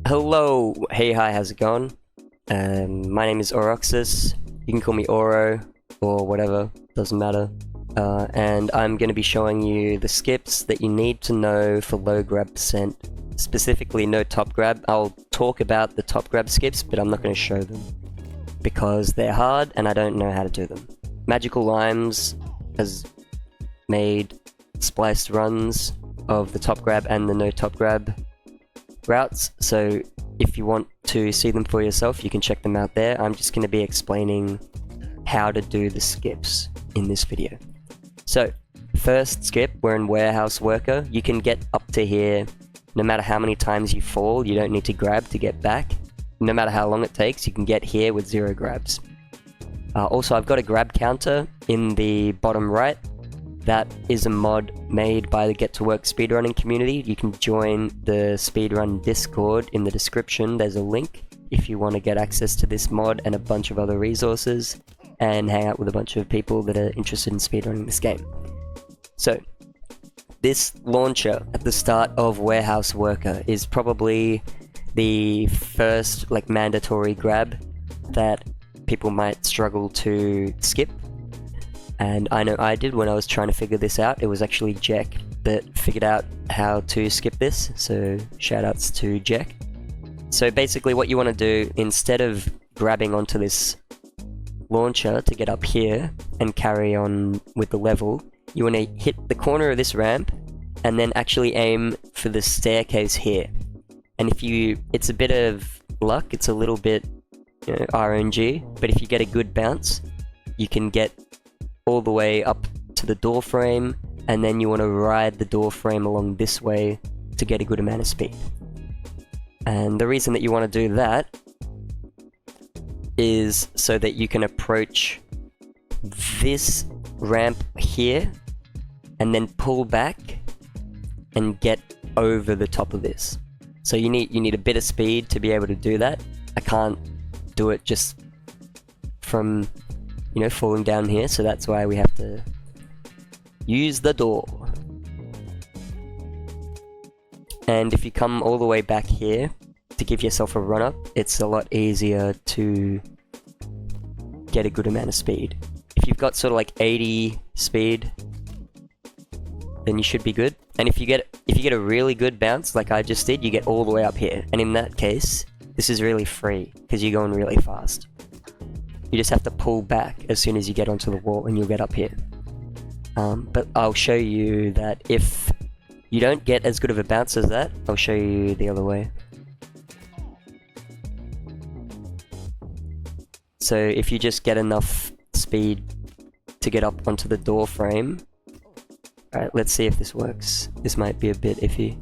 Hello, hey, hi, how's it going? My name is Oroxis. You can call me Oro or whatever, doesn't matter. And I'm going to be showing you the skips that you need to know for low grab percent, specifically no top grab. I'll talk about the top grab skips, but I'm not going to show them because they're hard and I don't know how to do them. Magical Limes has made spliced runs of the top grab and the no top grab routes, so if you want to see them for yourself, you can check them out there. I'm just going to be explaining how to do the skips in this video. So, first skip, we're in Warehouse Worker. You can get up to here no matter how many times you fall. You don't need to grab to get back. No matter how long it takes, you can get here with 0 grabs. Also, I've got a grab counter in the bottom right. That is a mod made by the Get to Work speedrunning community. You can join the speedrun Discord in the description. There's a link if you want to get access to this mod and a bunch of other resources and hang out with a bunch of people that are interested in speedrunning this game. So, this launcher at the start of Warehouse Worker is probably the first mandatory grab that people might struggle to skip. And I know I did when I was trying to figure this out. It was actually Jack that figured out how to skip this, so shoutouts to Jack. So basically what you want to do, instead of grabbing onto this launcher to get up here and carry on with the level, you want to hit the corner of this ramp and then actually aim for the staircase here. And it's a bit of luck, it's a little bit RNG, but if you get a good bounce, you can get all the way up to the door frame, and then you want to ride the door frame along this way to get a good amount of speed. And the reason that you want to do that is so that you can approach this ramp here and then pull back and get over the top of this. So you need a bit of speed to be able to do that. I can't do it just from falling down here, so that's why we have to use the door. And if you come all the way back here to give yourself a run up, it's a lot easier to get a good amount of speed. If you've got sort of 80 speed, then you should be good. And if you get a really good bounce like I just did, you get all the way up here, and in that case this is really free because you're going really fast. You just have to pull back as soon as you get onto the wall and you'll get up here. But I'll show you that if you don't get as good of a bounce as that, I'll show you the other way. So if you just get enough speed to get up onto the door frame. Alright, let's see if this works. This might be a bit iffy.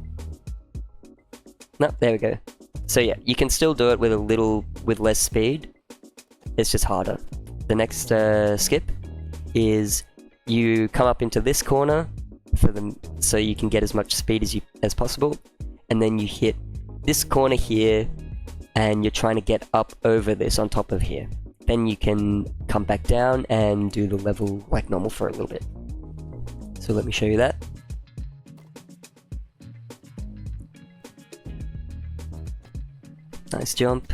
No, there we go. So yeah, you can still do it with less speed. It's just harder. The next skip is you come up into this corner so you can get as much speed as possible, and then you hit this corner here and you're trying to get up over this on top of here. Then you can come back down and do the level like normal for a little bit. So let me show you that. Nice jump.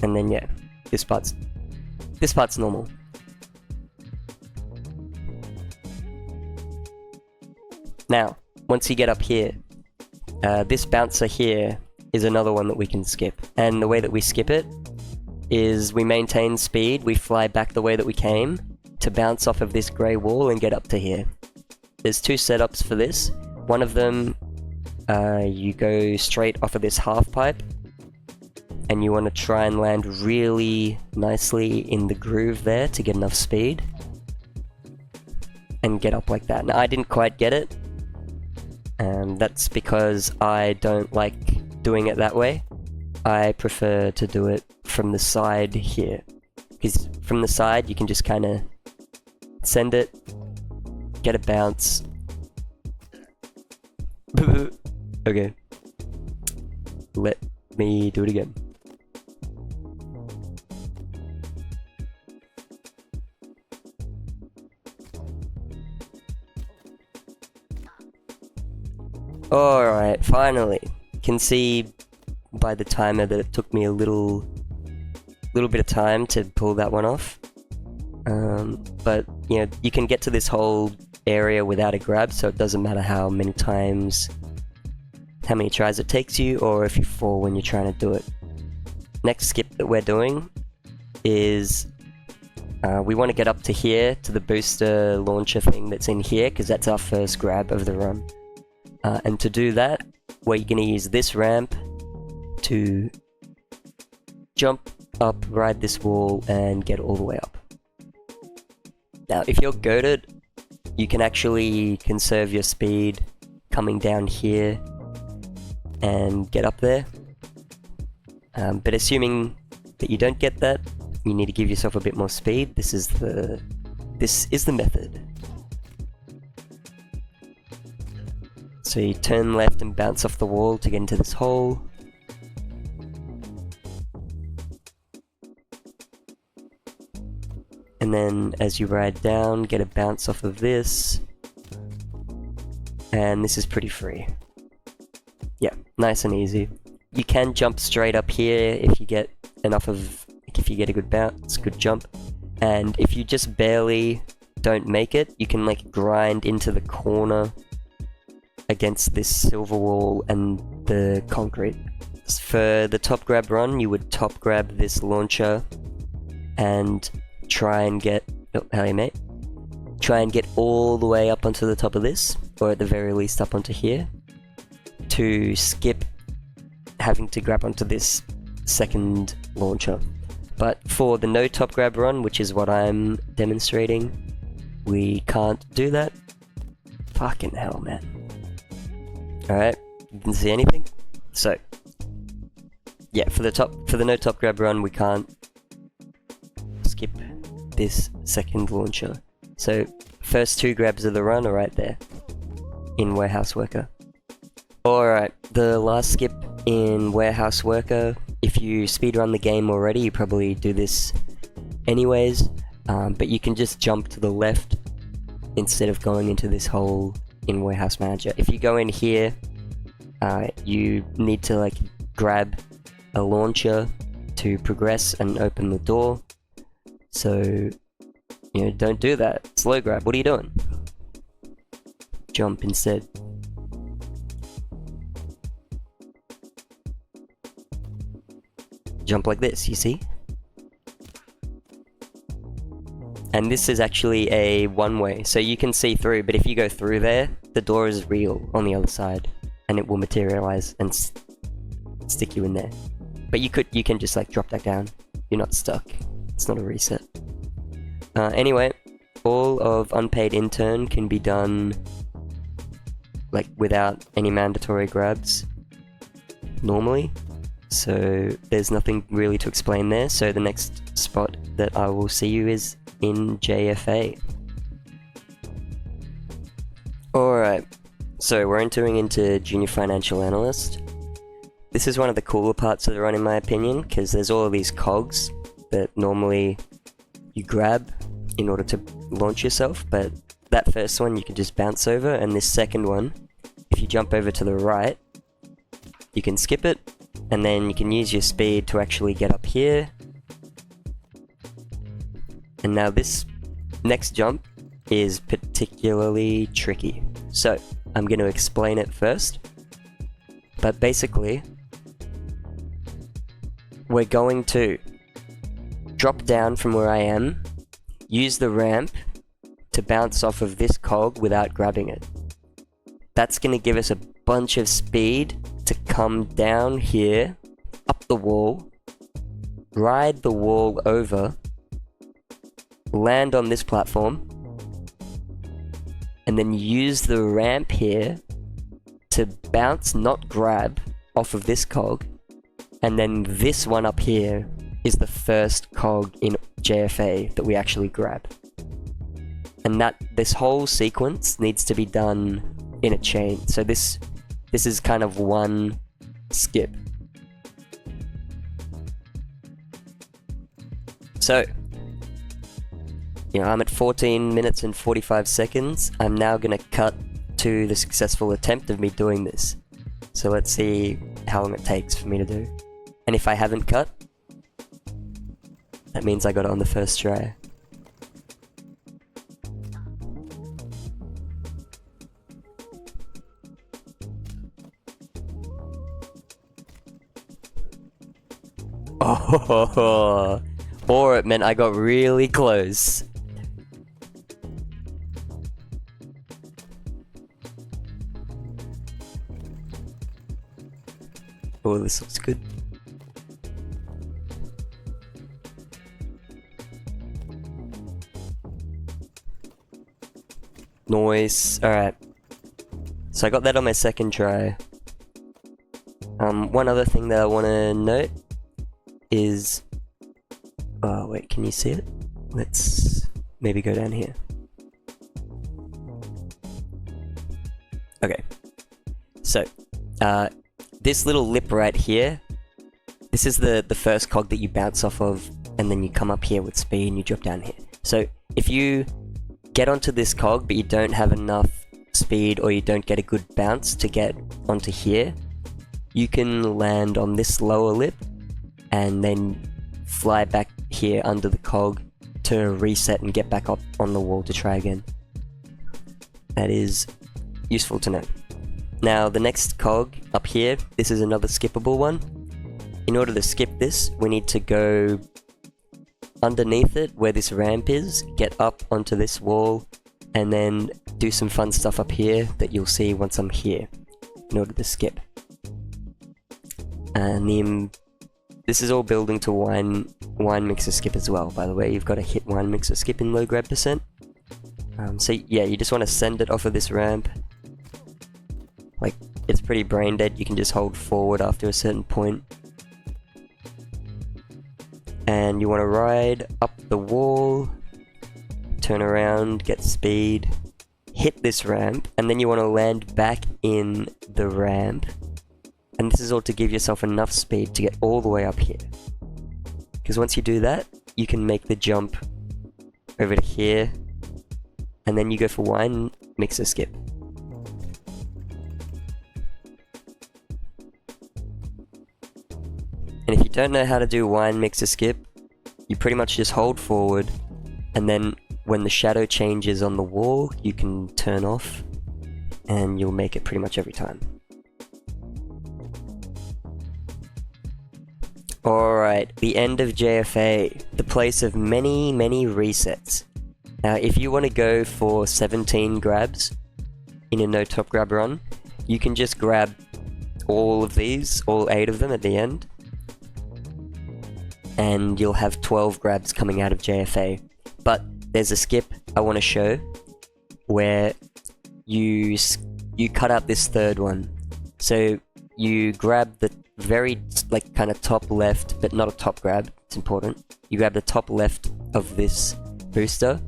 And then yeah, this part's normal. Now, once you get up here, this bouncer here is another one that we can skip. And the way that we skip it is we maintain speed, we fly back the way that we came to bounce off of this grey wall and get up to here. There's 2 setups for this. One of them, you go straight off of this half pipe, and you want to try and land really nicely in the groove there to get enough speed and get up like that. Now I didn't quite get it, and that's because I don't like doing it that way. I prefer to do it from the side here, because from the side you can just kind of send it, get a bounce. Okay, let me do it again. Alright, finally. Can see by the timer that it took me a little bit of time to pull that one off. But, you know, you can get to this whole area without a grab, so it doesn't matter how many tries it takes you, or if you fall when you're trying to do it. Next skip that we're doing is we want to get up to here, to the booster launcher thing that's in here, because that's our first grab of the run. And to do that, we're going to use this ramp to jump up, ride this wall, and get all the way up. Now, if you're goated, you can actually conserve your speed coming down here and get up there. But assuming that you don't get that, you need to give yourself a bit more speed. This is the method. So you turn left and bounce off the wall to get into this hole. And then as you ride down, get a bounce off of this. And this is pretty free. Yeah, nice and easy. You can jump straight up here if you get if you get a good bounce, good jump. And if you just barely don't make it, you can like grind into the corner against this silver wall and the concrete. For the top grab run, you would top grab this launcher and try and get, oh, howdy mate, try and get all the way up onto the top of this, or at the very least up onto here, to skip having to grab onto this second launcher. But for the no top grab run, which is what I'm demonstrating, we can't do that. Fucking hell, man. Alright, you didn't see anything? So, yeah, for the no top grab run, we can't skip this second launcher. So, first two grabs of the run are right there, in Warehouse Worker. Alright, the last skip in Warehouse Worker, if you speedrun the game already, you probably do this anyways, but you can just jump to the left instead of going into this hole in Warehouse Manager. If you go in here, you need to like grab a launcher to progress and open the door. So, you know, don't do that. It's LowGrab. What are you doing? Jump instead. Jump like this, you see? And this is actually a one-way, so you can see through, but if you go through there, the door is real on the other side, and it will materialize and stick you in there. But you can just like drop that down. You're not stuck. It's not a reset. Anyway, all of unpaid intern can be done like without any mandatory grabs normally. So there's nothing really to explain there. So the next spot that I will see you is in JFA. Alright, so we're entering into Junior Financial Analyst. This is one of the cooler parts of the run in my opinion, because there's all of these cogs that normally you grab in order to launch yourself, but that first one you can just bounce over, and this second one, if you jump over to the right, you can skip it, and then you can use your speed to actually get up here. And now this next jump is particularly tricky. So, I'm going to explain it first. But basically, we're going to drop down from where I am, use the ramp to bounce off of this cog without grabbing it. That's going to give us a bunch of speed to come down here, up the wall, ride the wall over, land on this platform, and then use the ramp here to bounce, not grab, off of this cog, and then this one up here is the first cog in JFA that we actually grab. And this whole sequence needs to be done in a chain. So this is kind of one skip. So, you know, I'm at 14 minutes and 45 seconds. I'm now gonna cut to the successful attempt of me doing this. So let's see how long it takes for me to do. And if I haven't cut, that means I got it on the first try. Oh, or it meant I got really close. Oh, this looks good. Nice. Alright. So I got that on my second try. One other thing that I want to note is... Oh, wait, can you see it? Let's maybe go down here. Okay. So, this little lip right here, this is the first cog that you bounce off of, and then you come up here with speed and you drop down here. So, if you get onto this cog but you don't have enough speed or you don't get a good bounce to get onto here, you can land on this lower lip and then fly back here under the cog to reset and get back up on the wall to try again. That is useful to know. Now the next cog up here, this is another skippable one. In order to skip this, we need to go underneath it where this ramp is, get up onto this wall, and then do some fun stuff up here that you'll see once I'm here in order to skip. And this is all building to wine mixer skip as well, by the way. You've got to hit wine mixer skip in low grab percent. So yeah, you just want to send it off of this ramp. Like, it's pretty brain dead, you can just hold forward after a certain point. And you want to ride up the wall, turn around, get speed, hit this ramp, and then you want to land back in the ramp. And this is all to give yourself enough speed to get all the way up here. Because once you do that, you can make the jump over to here, and then you go for wine mixer skip. And if you don't know how to do wine mixer skip, you pretty much just hold forward, and then when the shadow changes on the wall, you can turn off, and you'll make it pretty much every time. Alright, the end of JFA, the place of many, many resets. Now, if you want to go for 17 grabs in a no top grab run, you can just grab all of these, all 8 of them at the end, and you'll have 12 grabs coming out of JFA. But there's a skip I want to show where you cut out this third one. So you grab the very like kind of top left, but not a top grab, it's important. You grab the top left of this booster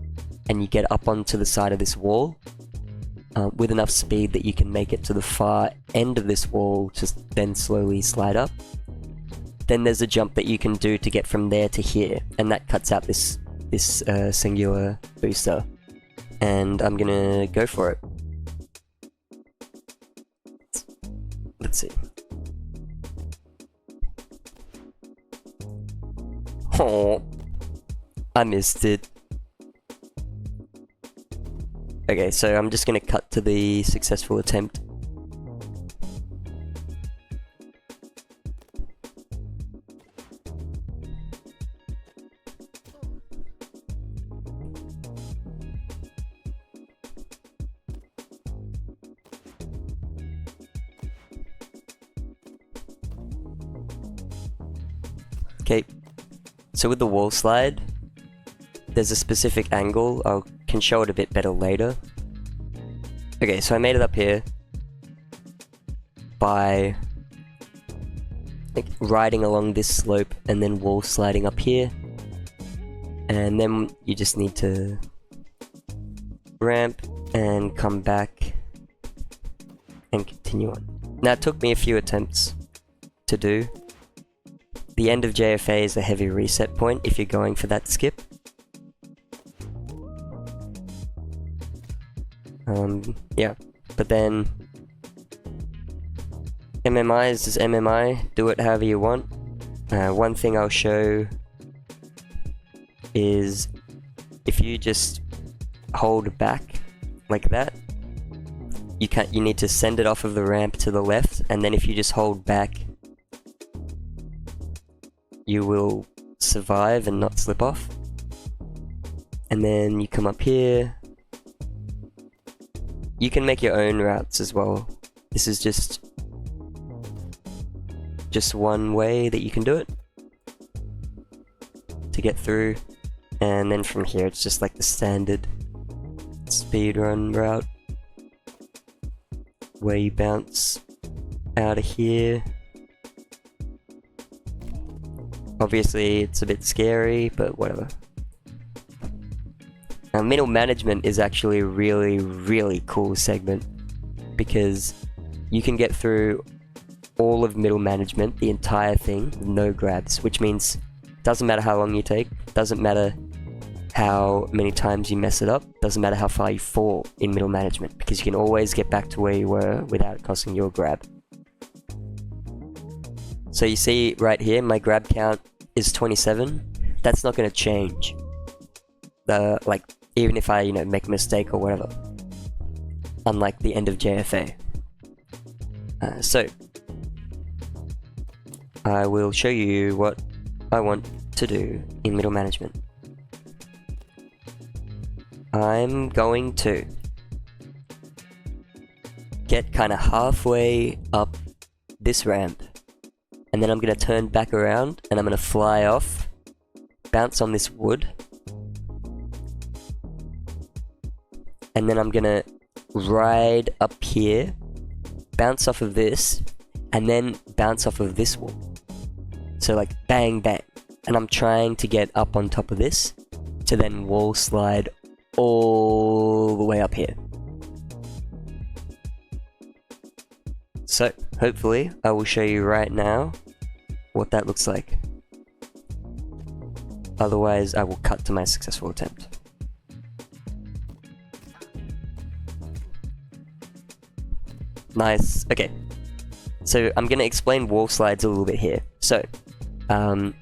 and you get up onto the side of this wall with enough speed that you can make it to the far end of this wall, just then slowly slide up. Then there's a jump that you can do to get from there to here, and that cuts out this singular booster. And I'm gonna go for it. Let's see. Oh, I missed it. Okay, so I'm just gonna cut to the successful attempt. Okay, so with the wall slide, there's a specific angle. I can show it a bit better later. Okay, so I made it up here by like riding along this slope and then wall sliding up here. And then you just need to ramp and come back and continue on. Now it took me a few attempts to do. The end of JFA is a heavy reset point if you're going for that skip. Yeah. But then MMI is just MMI, do it however you want. One thing I'll show is if you just hold back like that, you need to send it off of the ramp to the left, and then if you just hold back, you will survive and not slip off. And then you come up here. You can make your own routes as well. This is just one way that you can do it to get through. And then from here it's just like the standard speedrun route where you bounce out of here. Obviously it's a bit scary, but whatever. Now, middle management is actually a really cool segment because you can get through all of middle management, the entire thing, with no grabs, which means it doesn't matter how long you take, doesn't matter how many times you mess it up, doesn't matter how far you fall in middle management, because you can always get back to where you were without costing your grab. So you see right here, my grab count is 27. That's not going to change. Like, even if I, make a mistake or whatever. Unlike the end of JFA. So, I will show you what I want to do in middle management. I'm going to get kind of halfway up this ramp, and then I'm going to turn back around and I'm going to fly off, bounce on this wood, and then I'm going to ride up here, bounce off of this, and then bounce off of this wall. So like bang bang, and I'm trying to get up on top of this to then wall slide all the way up here. So hopefully I will show you right now what that looks like. Otherwise I will cut to my successful attempt. Nice. Okay, so I'm gonna explain wall slides a little bit here. So I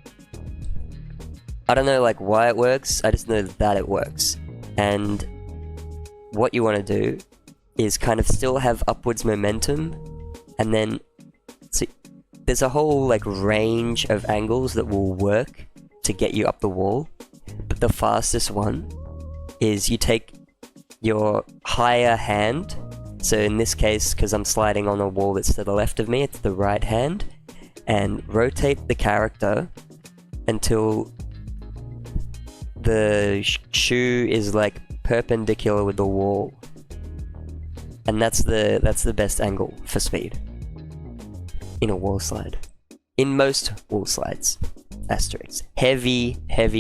don't know like why it works, I just know that it works. And what you want to do is kind of still have upwards momentum, and then see, there's a whole like range of angles that will work to get you up the wall, but the fastest one is you take your higher hand. So in this case, because I'm sliding on a wall that's to the left of me, it's the right hand, and rotate the character until the shoe is like perpendicular with the wall, and that's the best angle for speed in a wall slide. In most wall slides, asterisks, heavy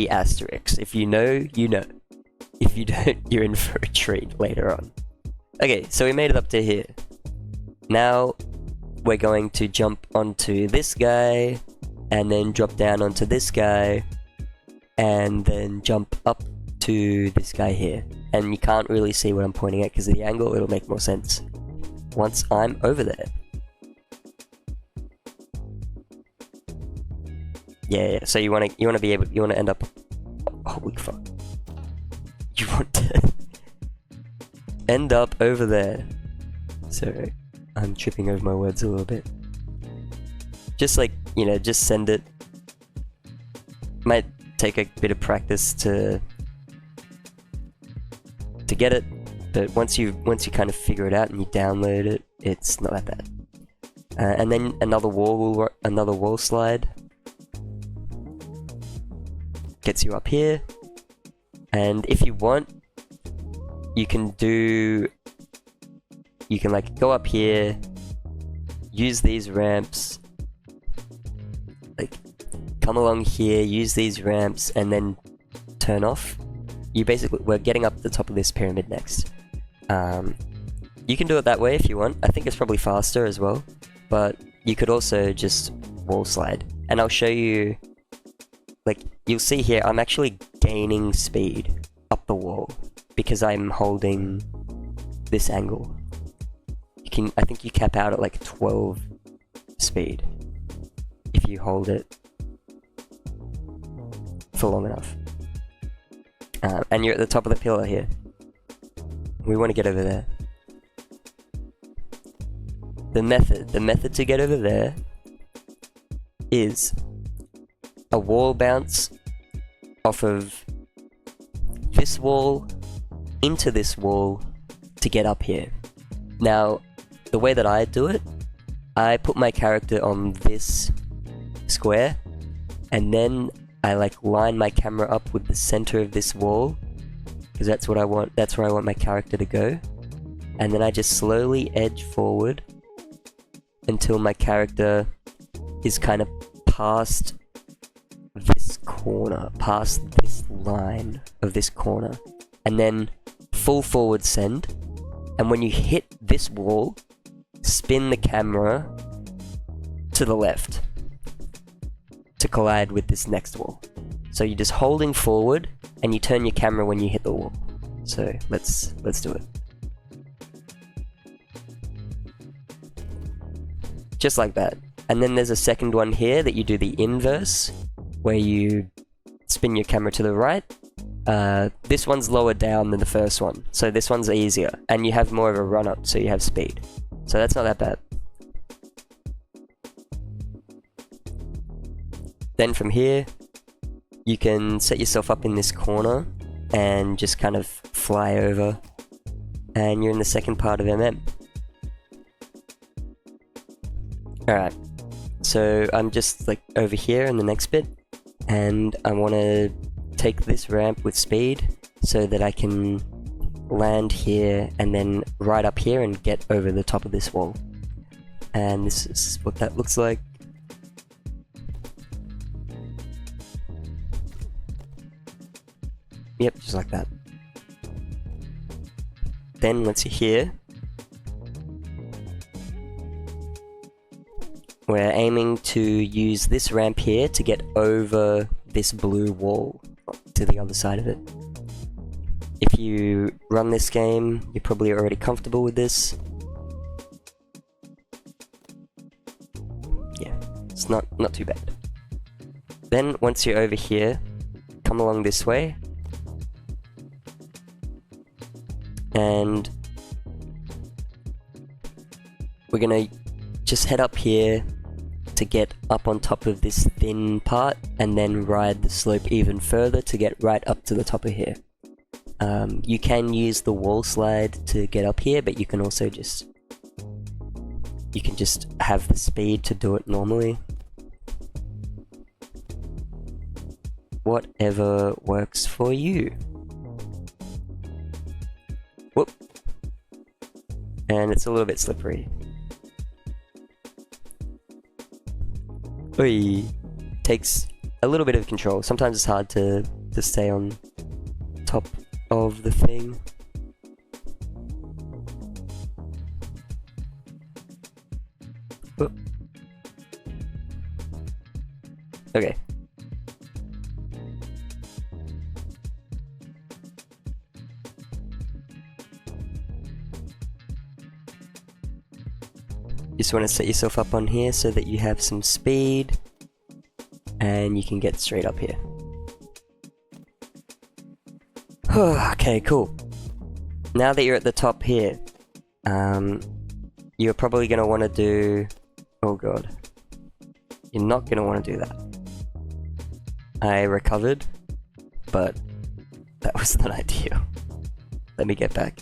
asterisks. If you know, you know. If you don't, you're in for a treat later on. Okay, so we made it up to here. Now we're going to jump onto this guy, and then drop down onto this guy, and then jump up to this guy here. And you can't really see what I'm pointing at because of the angle. It'll make more sense once I'm over there. Yeah, so you want to end up, holy fuck, you want to end up over there. So I'm tripping over my words a little bit. Just like, just send it. Might take a bit of practice to get it, but once you kind of figure it out and you download it, it's not that bad. And then another wall slide gets you up here, and if you want, you can like go up here, use these ramps, like come along here, use these ramps, and then turn off. We're getting up the top of this pyramid next. You can do it that way if you want. I think it's probably faster as well, but you could also just wall slide. And I'll show you, like, you'll see here, I'm actually gaining speed up the wall because I'm holding this angle. I think you cap out at like 12 speed if you hold it for long enough. And you're at the top of the pillar here. We want to get over there. The method to get over there is a wall bounce off of this wall into this wall to get up here. Now, the way that I do it, I put my character on this square, and then I like line my camera up with the center of this wall, because that's what I want, that's where I want my character to go. And then I just slowly edge forward until my character is kind of past this corner, past this line of this corner. And then full forward send. And when you hit this wall, spin the camera to the left to collide with this next wall. So you're just holding forward and you turn your camera when you hit the wall. So let's do it. Just like that. And then there's a second one here that you do the inverse, where you spin your camera to the right. This one's lower down than the first one, so this one's easier, and you have more of a run up, so you have speed. So that's not that bad. Then from here, you can set yourself up in this corner and just kind of fly over, and you're in the second part of MM. Alright, so I'm just like over here in the next bit, and I want to take this ramp with speed so that I can land here and then right up here and get over the top of this wall. And this is what that looks like. Yep, just like that. Then once you're here, we're aiming to use this ramp here to get over this blue wall to the other side of it. If you run this game, you're probably already comfortable with this. Yeah, it's not too bad. Then once you're over here, come along this way, and we're gonna just head up here to get up on top of this thin part, and then ride the slope even further to get right up to the top of here. You can use the wall slide to get up here, but you can also just have the speed to do it normally. Whatever works for you. Whoop. And it's a little bit slippery. Oi. Takes a little bit of control. Sometimes it's hard to stay on top of the thing. Whoop. Okay. You just want to set yourself up on here so that you have some speed and you can get straight up here. Okay, cool. Now that you're at the top here, you're probably going to want to do... Oh god. You're not going to want to do that. I recovered, but that was not ideal. Let me get back.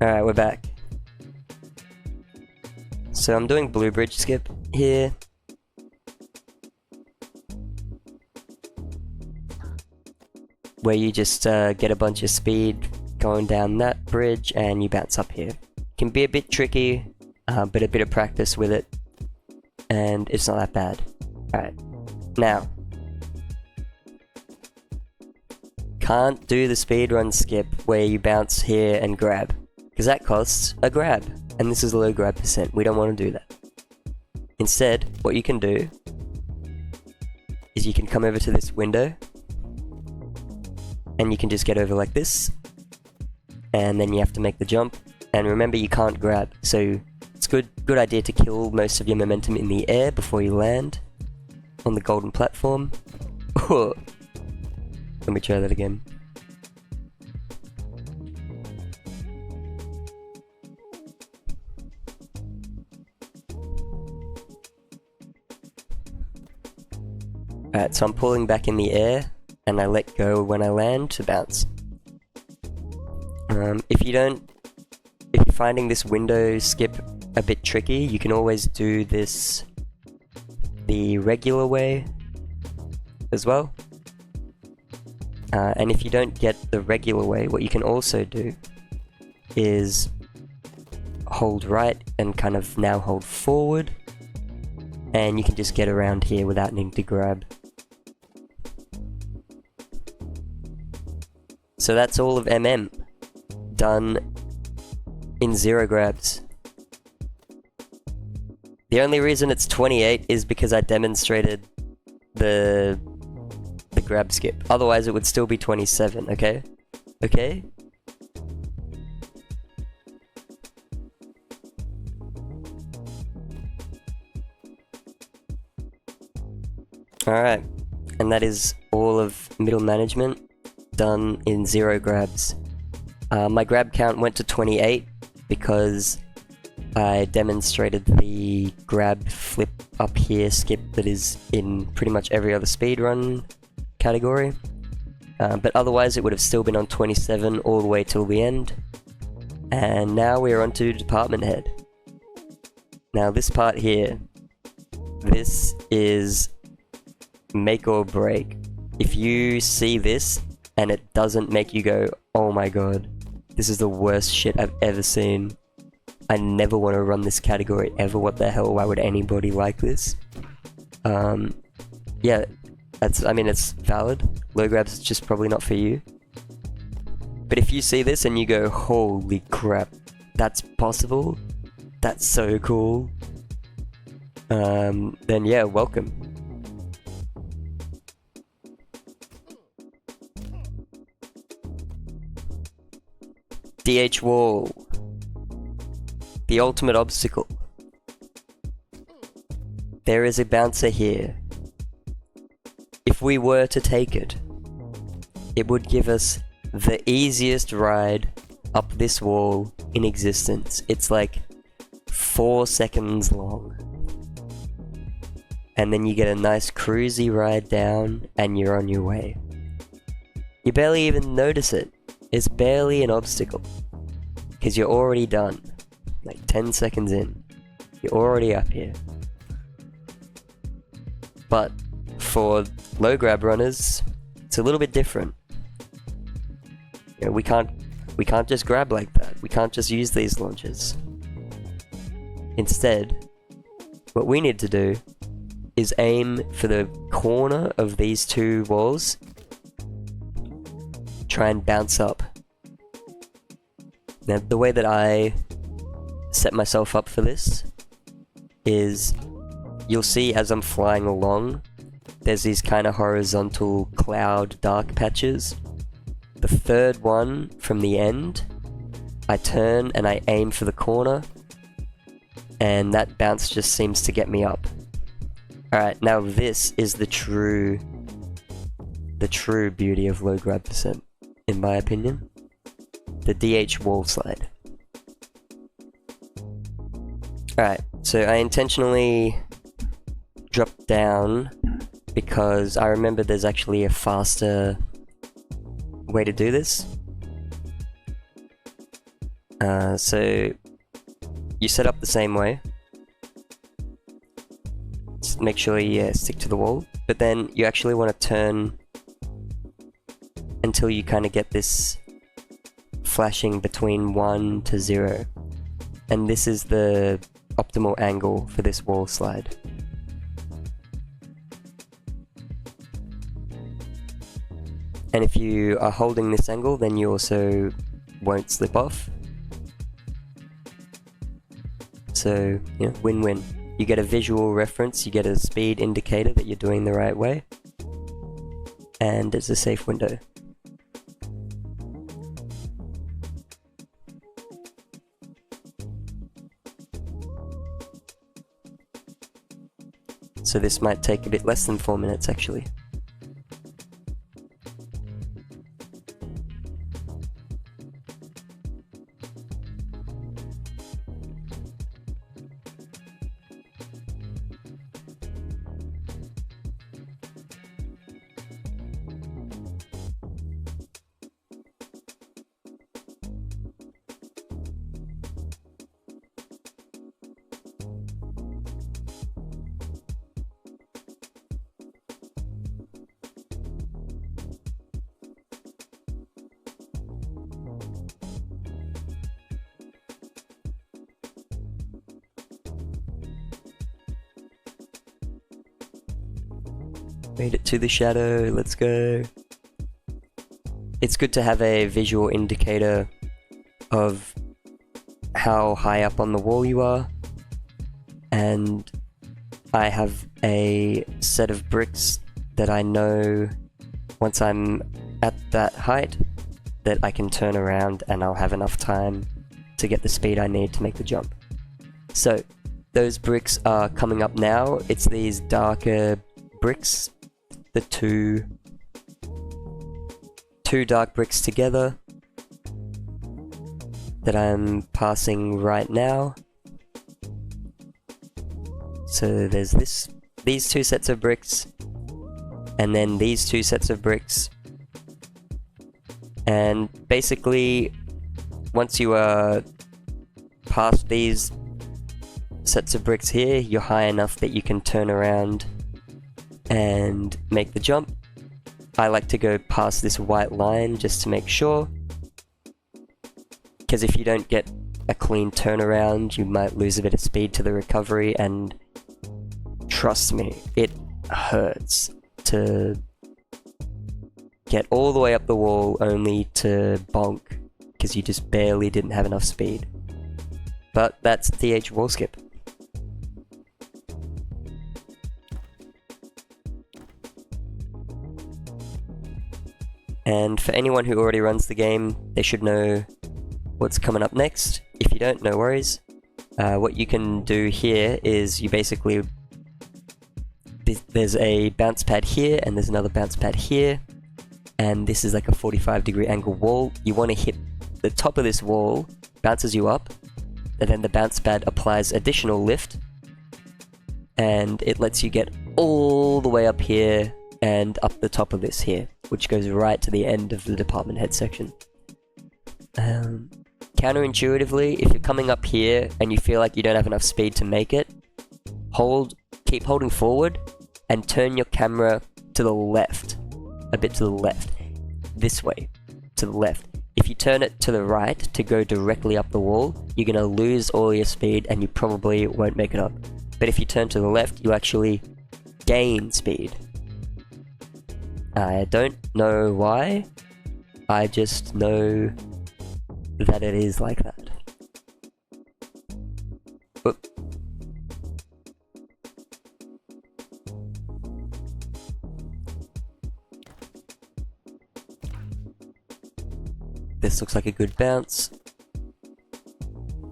Alright, we're back. So I'm doing blue bridge skip here. Where you just get a bunch of speed going down that bridge and you bounce up here. Can be a bit tricky, but a bit of practice with it, and it's not that bad. Alright, now. Can't do the speedrun skip where you bounce here and grab, because that costs a grab, and this is a low grab percent. We don't want to do that. Instead, what you can do is you can come over to this window, and you can just get over like this, and then you have to make the jump. And remember, you can't grab, so it's good idea to kill most of your momentum in the air before you land on the golden platform. Let me try that again. Alright, so I'm pulling back in the air, and I let go when I land to bounce. If you're finding this window skip a bit tricky, you can always do this the regular way as well. And if you don't get the regular way, what you can also do is hold right and kind of now hold forward, and you can just get around here without needing to grab. So that's all of MM done in 0 grabs. The only reason it's 28 is because I demonstrated the grab skip. Otherwise it would still be 27, okay? Okay? Alright, and that is all of middle management done in 0 grabs. My grab count went to 28 because I demonstrated the grab flip up here skip that is in pretty much every other speedrun category. But otherwise it would have still been on 27 all the way till the end. And now we are on to department head. Now this part here, this is make or break. If you see this and it doesn't make you go, oh my god, this is the worst shit I've ever seen, I never want to run this category ever, what the hell, why would anybody like this? Yeah, I mean, it's valid. LowGrab's just probably not for you. But if you see this and you go, holy crap, that's possible? That's so cool. Then yeah, welcome. DH wall. The ultimate obstacle. There is a bouncer here. If we were to take it, it would give us the easiest ride up this wall in existence. It's like 4 seconds long. And then you get a nice cruisy ride down and you're on your way. You barely even notice it. It's barely an obstacle. Because you're already done. Like 10 seconds in. You're already up here. But for LowGrab runners, it's a little bit different. You know, we can't just grab like that. We can't just use these launches. Instead, what we need to do is aim for the corner of these 2 walls. Try and bounce up. Now, the way that I set myself up for this is, you'll see as I'm flying along, there's these kind of horizontal cloud dark patches. The 3rd one from the end, I turn and I aim for the corner, and that bounce just seems to get me up. Alright, now this is the true beauty of LowGrab percent, in my opinion. The DH wall slide. Alright, so I intentionally dropped down because I remember there's actually a faster way to do this. So you set up the same way. Just make sure you stick to the wall, but then you actually want to turn until you kind of get this flashing between 1 to 0. And this is the optimal angle for this wall slide. And if you are holding this angle, then you also won't slip off. So, you know, win-win. You get a visual reference, you get a speed indicator that you're doing the right way, and it's a safe window. So this might take a bit less than 4 minutes actually. Made it to the shadow, let's go. It's good to have a visual indicator of how high up on the wall you are. And I have a set of bricks that I know once I'm at that height that I can turn around and I'll have enough time to get the speed I need to make the jump. So those bricks are coming up now. It's these darker bricks, the two dark bricks together that I'm passing right now. So there's these two sets of bricks, and then these two sets of bricks. And basically, once you are past these sets of bricks here, you're high enough that you can turn around and make the jump. I like to go past this white line just to make sure, because if you don't get a clean turnaround, you might lose a bit of speed to the recovery, and trust me, it hurts to get all the way up the wall only to bonk because you just barely didn't have enough speed. But that's TH wall skip. And for anyone who already runs the game, they should know what's coming up next. If you don't, no worries. What you can do here is you basically... There's a bounce pad here, and there's another bounce pad here. And this is like a 45-degree angle wall. You want to hit the top of this wall, bounces you up, and then the bounce pad applies additional lift. And it lets you get all the way up here and up the top of this here, which goes right to the end of the department head section. Counterintuitively, if you're coming up here and you feel like you don't have enough speed to make it, keep holding forward and turn your camera to the left, a bit to the left, this way, to the left. If you turn it to the right to go directly up the wall, you're gonna lose all your speed and you probably won't make it up. But if you turn to the left, you actually gain speed. I don't know why, I just know that it is like that. Oop. This looks like a good bounce.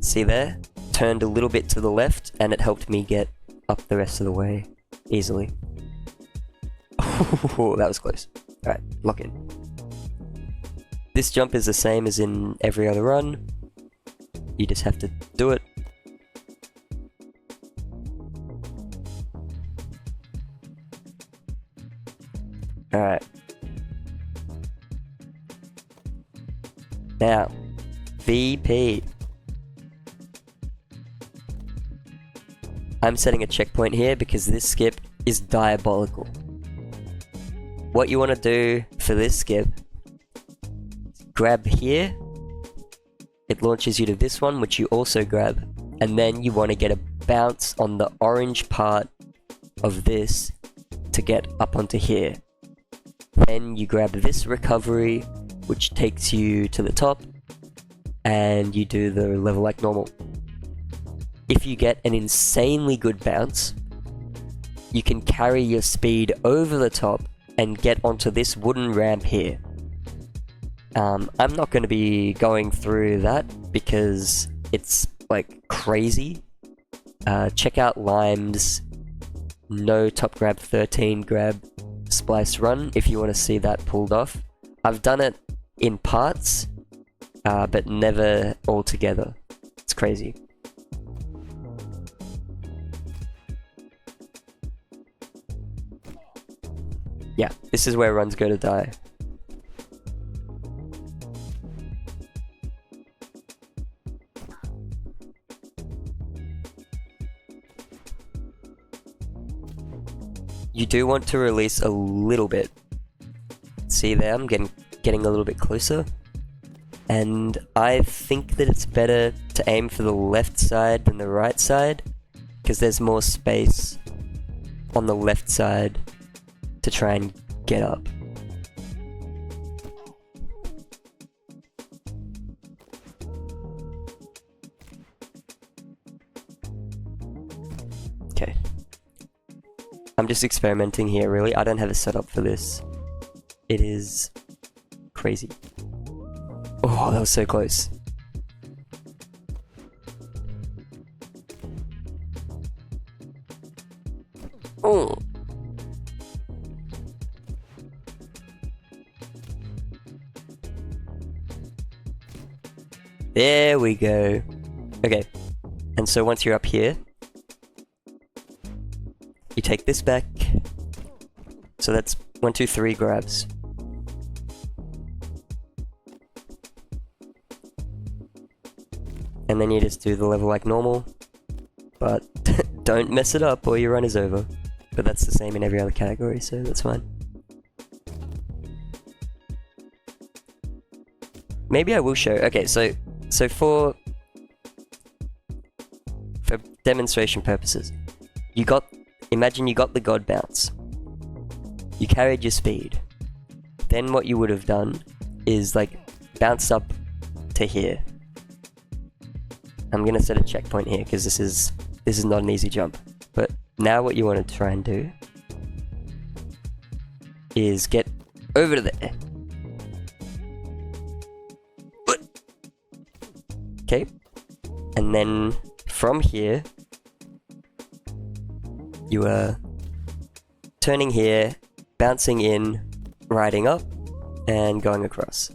See there? Turned a little bit to the left and it helped me get up the rest of the way easily. Oh, that was close. Alright, lock in. This jump is the same as in every other run. You just have to do it. Alright. Now, VP. I'm setting a checkpoint here because this skip is diabolical. What you want to do for this skip, grab here, it launches you to this one, which you also grab, and then you want to get a bounce on the orange part of this to get up onto here. Then you grab this recovery, which takes you to the top, and you do the level like normal. If you get an insanely good bounce, you can carry your speed over the top and get onto this wooden ramp here. I'm not going to be going through that because it's like crazy. Check out Lime's no top grab 13 grab splice run if you want to see that pulled off. I've done it in parts, but never all together. It's crazy. Yeah, this is where runs go to die. You do want to release a little bit. See there, I'm getting a little bit closer. And I think that it's better to aim for the left side than the right side, because there's more space on the left side to try and get up. Okay. I'm just experimenting here, really. I don't have a setup for this. It is crazy. Oh, that was so close. Oh. There we go. Okay. And so once you're up here, you take this back. So that's 1, 2, 3 grabs. And then you just do the level like normal, but don't mess it up or your run is over. But that's the same in every other category, so that's fine. Maybe I will show. Okay, so for demonstration purposes, imagine you got the God bounce. You carried your speed. Then what you would have done is like bounce up to here. I'm gonna set a checkpoint here because this is not an easy jump. But now what you want to try and do is get over to there. Okay, and then from here you are turning here, bouncing in, riding up, and going across.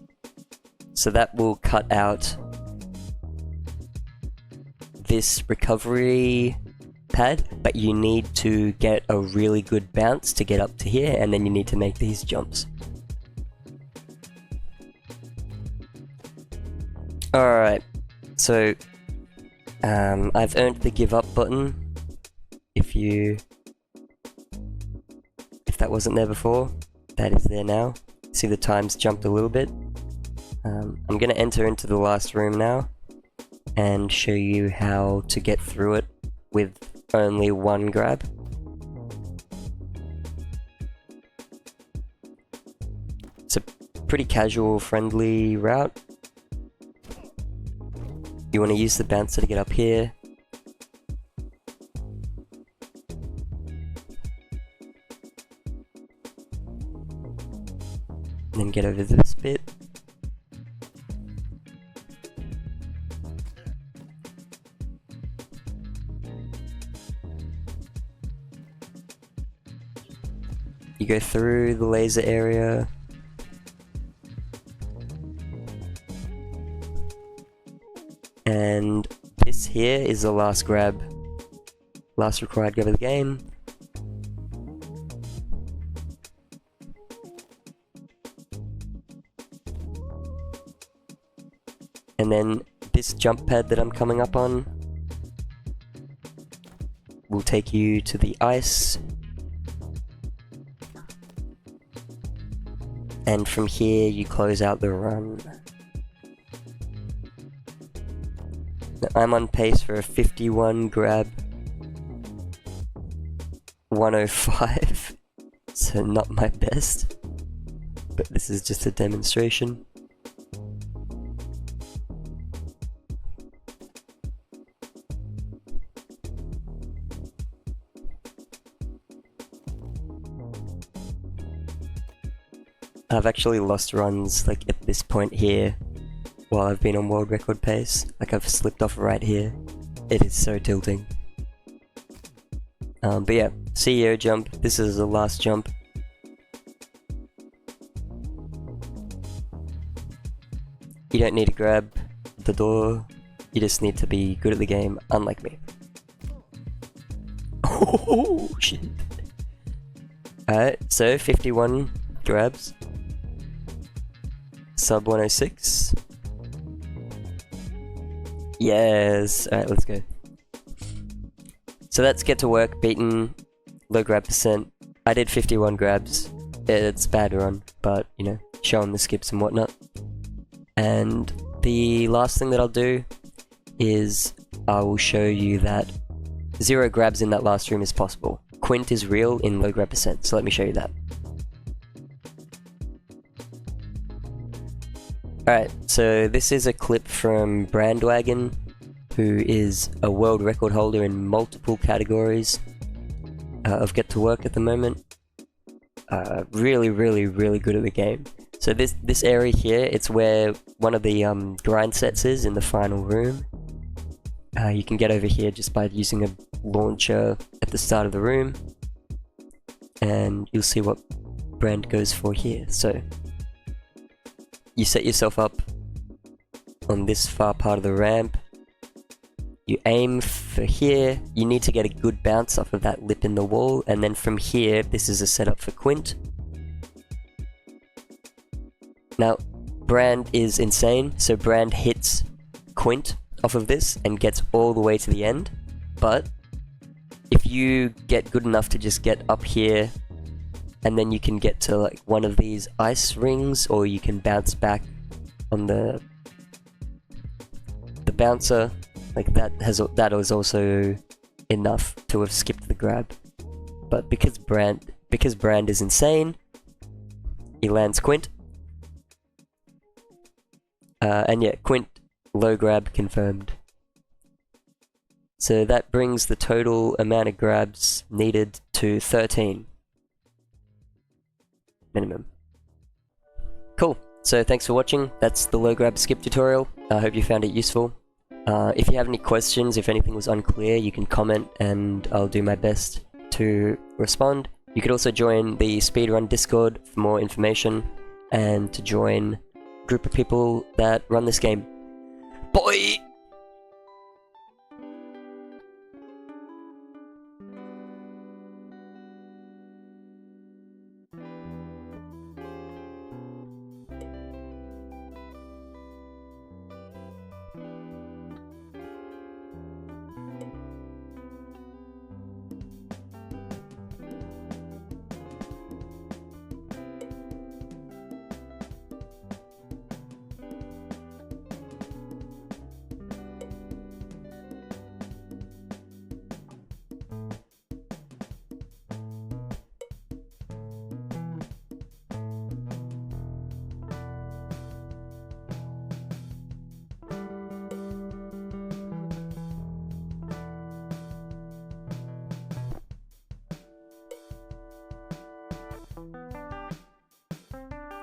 So that will cut out this recovery pad, but you need to get a really good bounce to get up to here, and then you need to make these jumps. Alright, so I've earned the give up button. If that wasn't there before, that is there now. See the times jumped a little bit. I'm gonna enter into the last room now and show you how to get through it with only one grab. It's a pretty casual, friendly route. You want to use the bouncer to get up here. And then get over this bit. You go through the laser area. And this here is the last grab. Last required grab of the game. And then this jump pad that I'm coming up on will take you to the ice. And from here you close out the run. Now, I'm on pace for a 51 grab 105, so not my best, but this is just a demonstration. I've actually lost runs like at this point here while I've been on world record pace. Like I've slipped off right here. It is so tilting. But yeah, CEO jump. This is the last jump. You don't need to grab the door. You just need to be good at the game, unlike me. Oh shit. Alright, so 51 grabs. Sub 106. Yes. Alright, let's go. So that's get to work, beaten low grab percent. I did 51 grabs. It's a bad run, but you know, showing the skips and whatnot. And the last thing that I'll do is I will show you that 0 grabs in that last room is possible. Quint is real in low grab percent, so let me show you that. Alright, so this is a clip from Brandwagen, who is a world record holder in multiple categories of get to work at the moment. Really good at the game. So this area here, it's where one of the grind sets is in the final room. You can get over here just by using a launcher at the start of the room, and you'll see what Brand goes for here. So you set yourself up on this far part of the ramp. You aim for here. You need to get a good bounce off of that lip in the wall, and then from here, this is a setup for Quint. Now, Brand is insane, so Brand hits Quint off of this and gets all the way to the end. But if you get good enough to just get up here, and then you can get to like one of these ice rings, or you can bounce back on the bouncer, like that is also enough to have skipped the grab. But because Brand is insane, he lands Quint. And yeah, Quint low grab confirmed. So that brings the total amount of grabs needed to 13. Minimum. Cool. So thanks for watching. That's the low grab skip tutorial. I hope you found it useful. If you have any questions, if anything was unclear, you can comment and I'll do my best to respond. You could also join the Speedrun Discord for more information and to join a group of people that run this game. Boy!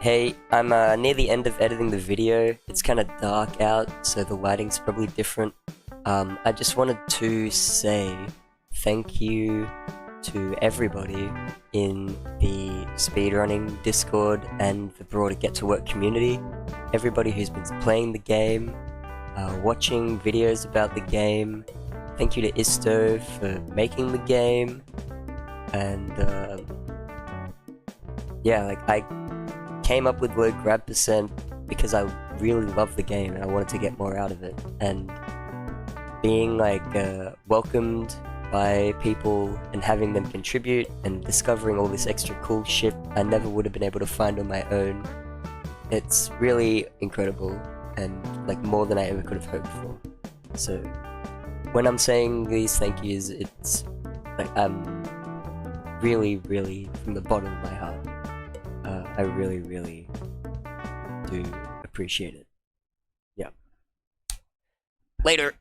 Hey, I'm near the end of editing the video. It's kind of dark out, so the lighting's probably different. I just wanted to say thank you to everybody in the speedrunning Discord and the broader Get to Work community. Everybody who's been playing the game, watching videos about the game. Thank you to Isto for making the game. And yeah, like I came up with low grab percent because I really love the game and I wanted to get more out of it, and being like welcomed by people and having them contribute and discovering all this extra cool shit I never would have been able to find on my own. It's really incredible and like more than I ever could have hoped for. So when I'm saying these thank yous, it's like I'm really from the bottom of my heart. I really do appreciate it. Yeah. Later!